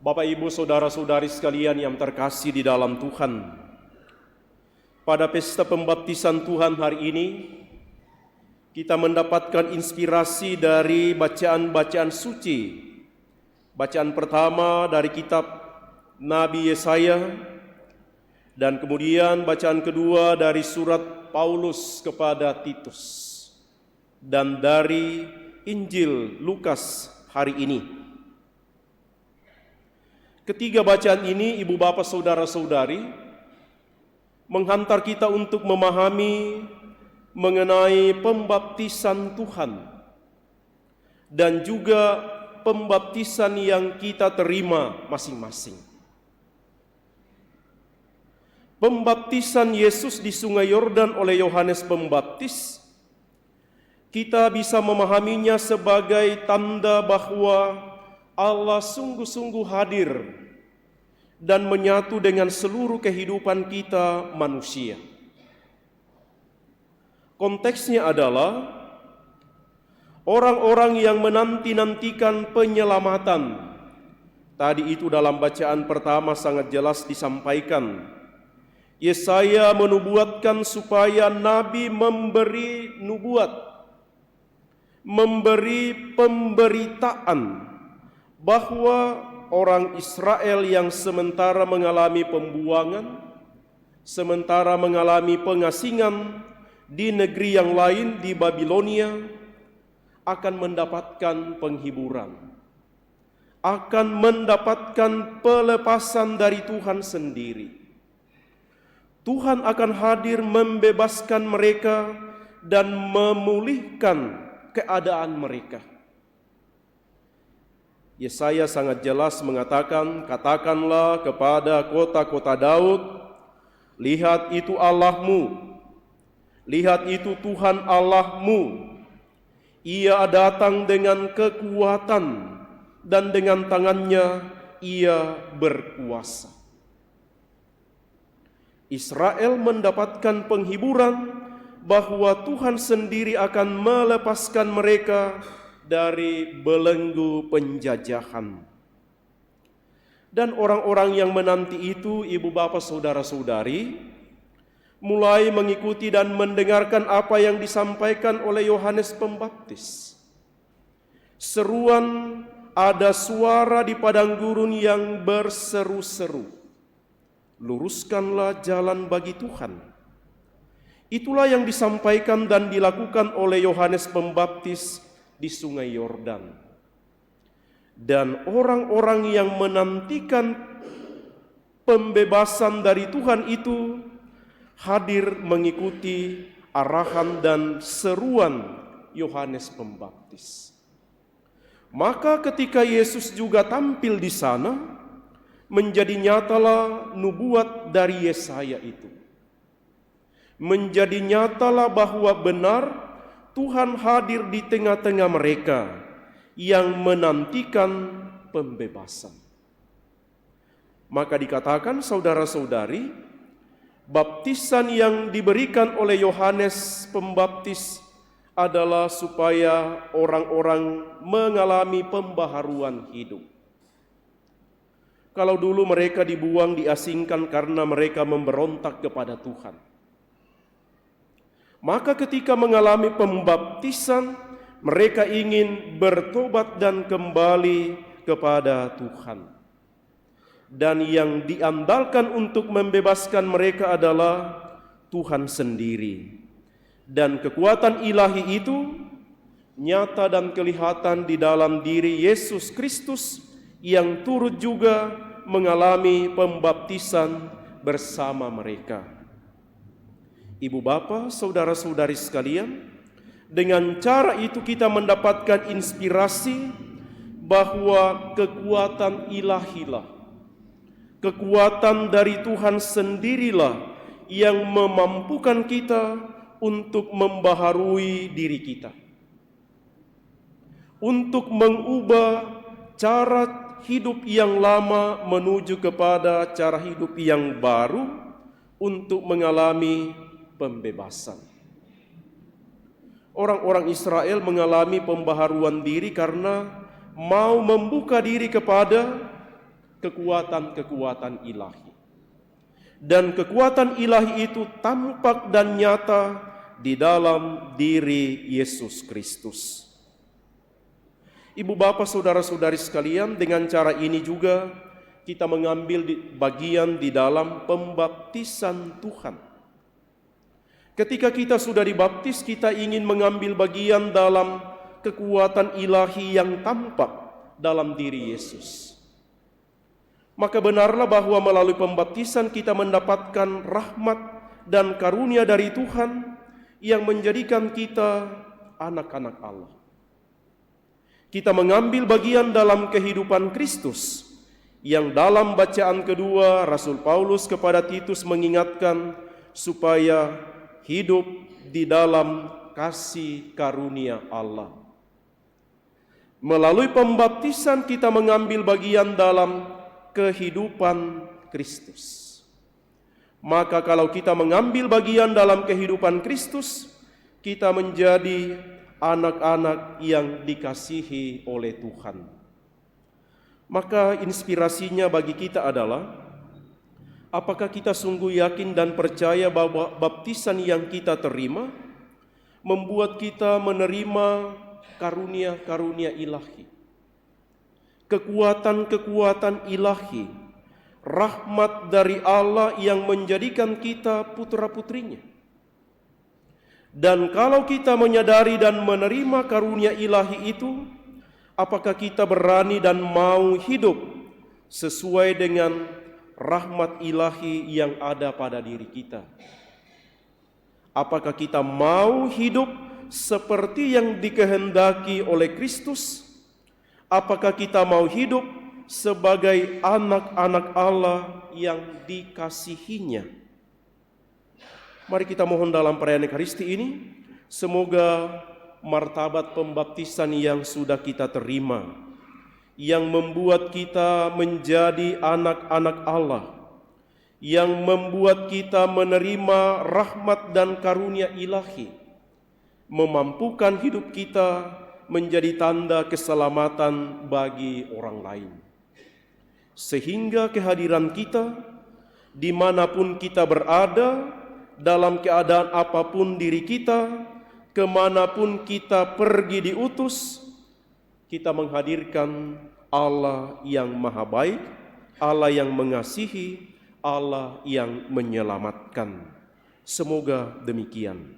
Bapak, Ibu, Saudara-saudari sekalian yang terkasih di dalam Tuhan, pada pesta pembaptisan Tuhan hari ini, kita mendapatkan inspirasi dari bacaan-bacaan suci. Bacaan pertama dari kitab Nabi Yesaya, dan kemudian bacaan kedua dari surat Paulus kepada Titus, dan dari Injil Lukas hari ini. Ketiga bacaan ini, Ibu Bapak Saudara-saudari, menghantar kita untuk memahami mengenai pembaptisan Tuhan dan juga pembaptisan yang kita terima masing-masing. Pembaptisan Yesus di Sungai Yordan oleh Yohanes Pembaptis, kita bisa memahaminya sebagai tanda bahwa Allah sungguh-sungguh hadir dan menyatu dengan seluruh kehidupan kita manusia. Konteksnya adalah orang-orang yang menanti-nantikan penyelamatan. Tadi itu dalam bacaan pertama sangat jelas disampaikan. Yesaya menubuatkan supaya Nabi memberi nubuat, memberi pemberitaan bahwa orang Israel yang sementara mengalami pembuangan, sementara mengalami pengasingan di negeri yang lain di Babilonia, akan mendapatkan penghiburan, akan mendapatkan pelepasan dari Tuhan sendiri. Tuhan akan hadir membebaskan mereka dan memulihkan keadaan mereka. Yesaya sangat jelas mengatakan, katakanlah kepada kota-kota Daud, lihat itu Allahmu, lihat itu Tuhan Allahmu. Ia datang dengan kekuatan dan dengan tangannya ia berkuasa. Israel mendapatkan penghiburan bahwa Tuhan sendiri akan melepaskan mereka dari belenggu penjajahan. Dan orang-orang yang menanti itu, Ibu Bapak Saudara-saudari, mulai mengikuti dan mendengarkan apa yang disampaikan oleh Yohanes Pembaptis. Seruan, ada suara di padang gurun yang berseru-seru, luruskanlah jalan bagi Tuhan. Itulah yang disampaikan dan dilakukan oleh Yohanes Pembaptis di Sungai Yordan. Dan orang-orang yang menantikan pembebasan dari Tuhan itu hadir mengikuti arahan dan seruan Yohanes Pembaptis. Maka ketika Yesus juga tampil di sana, menjadi nyatalah nubuat dari Yesaya itu. Menjadi nyatalah bahwa benar Tuhan hadir di tengah-tengah mereka yang menantikan pembebasan. Maka dikatakan, saudara-saudari, baptisan yang diberikan oleh Yohanes Pembaptis adalah supaya orang-orang mengalami pembaharuan hidup. Kalau dulu mereka dibuang, diasingkan karena mereka memberontak kepada Tuhan, maka ketika mengalami pembaptisan, mereka ingin bertobat dan kembali kepada Tuhan. Dan yang diandalkan untuk membebaskan mereka adalah Tuhan sendiri. Dan kekuatan ilahi itu nyata dan kelihatan di dalam diri Yesus Kristus yang turut juga mengalami pembaptisan bersama mereka. Ibu Bapak, saudara-saudari sekalian, dengan cara itu kita mendapatkan inspirasi bahwa kekuatan ilahilah, kekuatan dari Tuhan sendirilah yang memampukan kita untuk membaharui diri kita, untuk mengubah cara hidup yang lama menuju kepada cara hidup yang baru, untuk mengalami pembebasan. Orang-orang Israel mengalami pembaharuan diri karena mau membuka diri kepada kekuatan-kekuatan ilahi. Dan kekuatan ilahi itu tampak dan nyata di dalam diri Yesus Kristus. Ibu bapak saudara-saudari sekalian, dengan cara ini juga kita mengambil bagian di dalam pembaptisan Tuhan. Ketika kita sudah dibaptis, kita ingin mengambil bagian dalam kekuatan ilahi yang tampak dalam diri Yesus. Maka benarlah bahwa melalui pembaptisan kita mendapatkan rahmat dan karunia dari Tuhan yang menjadikan kita anak-anak Allah. Kita mengambil bagian dalam kehidupan Kristus yang dalam bacaan kedua Rasul Paulus kepada Titus mengingatkan supaya hidup di dalam kasih karunia Allah. Melalui pembaptisan kita mengambil bagian dalam kehidupan Kristus. Maka kalau kita mengambil bagian dalam kehidupan Kristus, kita menjadi anak-anak yang dikasihi oleh Tuhan. Maka inspirasinya bagi kita adalah, apakah kita sungguh yakin dan percaya bahwa baptisan yang kita terima membuat kita menerima karunia-karunia ilahi, kekuatan-kekuatan ilahi, rahmat dari Allah yang menjadikan kita putra-putrinya. Dan kalau kita menyadari dan menerima karunia ilahi itu, apakah kita berani dan mau hidup sesuai dengan rahmat ilahi yang ada pada diri kita? Apakah kita mau hidup seperti yang dikehendaki oleh Kristus? Apakah kita mau hidup sebagai anak-anak Allah yang dikasihinya? Mari kita mohon dalam perayaan Ekaristi ini, semoga martabat pembaptisan yang sudah kita terima, yang membuat kita menjadi anak-anak Allah, yang membuat kita menerima rahmat dan karunia ilahi, memampukan hidup kita menjadi tanda keselamatan bagi orang lain. Sehingga kehadiran kita, dimanapun kita berada, dalam keadaan apapun diri kita, kemanapun kita pergi diutus, kita menghadirkan Allah yang maha baik, Allah yang mengasihi, Allah yang menyelamatkan. Semoga demikian.